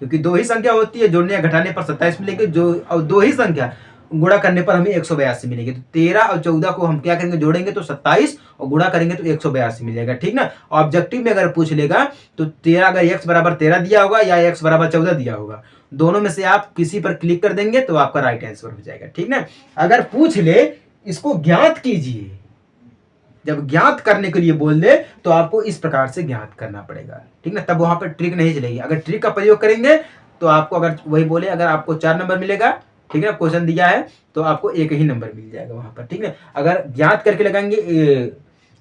क्योंकि दो ही संख्या होती है, जोड़ने या घटाने पर 27 मिलेगी, जो और दो ही संख्या गुणा करने पर हमें 182 मिलेगी। तो 13 और 14 को हम क्या करेंगे, जोड़ेंगे तो 27 और गुणा करेंगे तो 182 मिलेगा, ठीक ना। ऑब्जेक्टिव में अगर पूछ लेगा तो 13 अगर x बराबर 13 दिया होगा या x बराबर 14 दिया होगा, दोनों में से आप किसी पर क्लिक कर देंगे तो आपका राइट आंसर हो जाएगा, ठीक ना। अगर पूछ ले इसको ज्ञात कीजिए, जब ज्ञात करने के लिए बोल दे तो आपको इस प्रकार से ज्ञात करना पड़ेगा, ठीक ना। तब वहां पर ट्रिक नहीं चलेगी। अगर ट्रिक का प्रयोग करेंगे तो आपको, अगर वही बोले अगर आपको 4 नंबर मिलेगा, ठीक है, क्वेश्चन दिया है तो आपको एक ही नंबर मिल जाएगा वहां पर, ठीक है। अगर ज्ञात करके लगाएंगे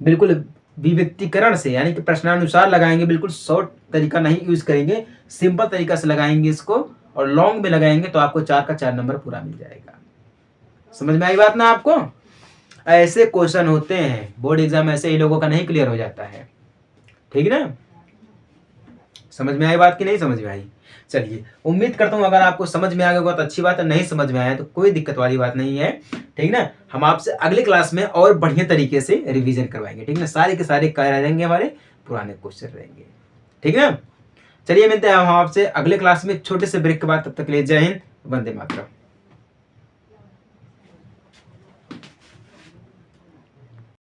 बिल्कुल विविक्तीकरण से, यानी कि प्रश्नानुसार लगाएंगे, बिल्कुल शॉर्ट तरीका नहीं यूज करेंगे, सिंपल तरीका से लगाएंगे इसको और लॉन्ग में लगाएंगे तो आपको 4 का 4 नंबर पूरा मिल जाएगा। समझ में आई बात ना आपको। ऐसे क्वेश्चन होते हैं, बोर्ड एग्जाम ऐसे ही लोगों का नहीं क्लियर हो जाता है, ठीक ना। समझ में आई बात कि नहीं समझ में आई। चलिए, उम्मीद करता हूँ अगर आपको समझ में आ गया तो अच्छी बात है, नहीं समझ में आया तो कोई दिक्कत वाली बात नहीं है, ठीक ना। हम आपसे अगले क्लास में और बढ़िया तरीके से रिवीजन करवाएंगे, ठीक ना। सारे के सारे कार्य रहेंगे, हमारे पुराने क्वेश्चन रहेंगे, ठीक ना। चलिए, मिलते हैं हम आपसे अगले क्लास में छोटे से ब्रेक के बाद। तब तक के लिए जय हिंद, वंदे मातरम।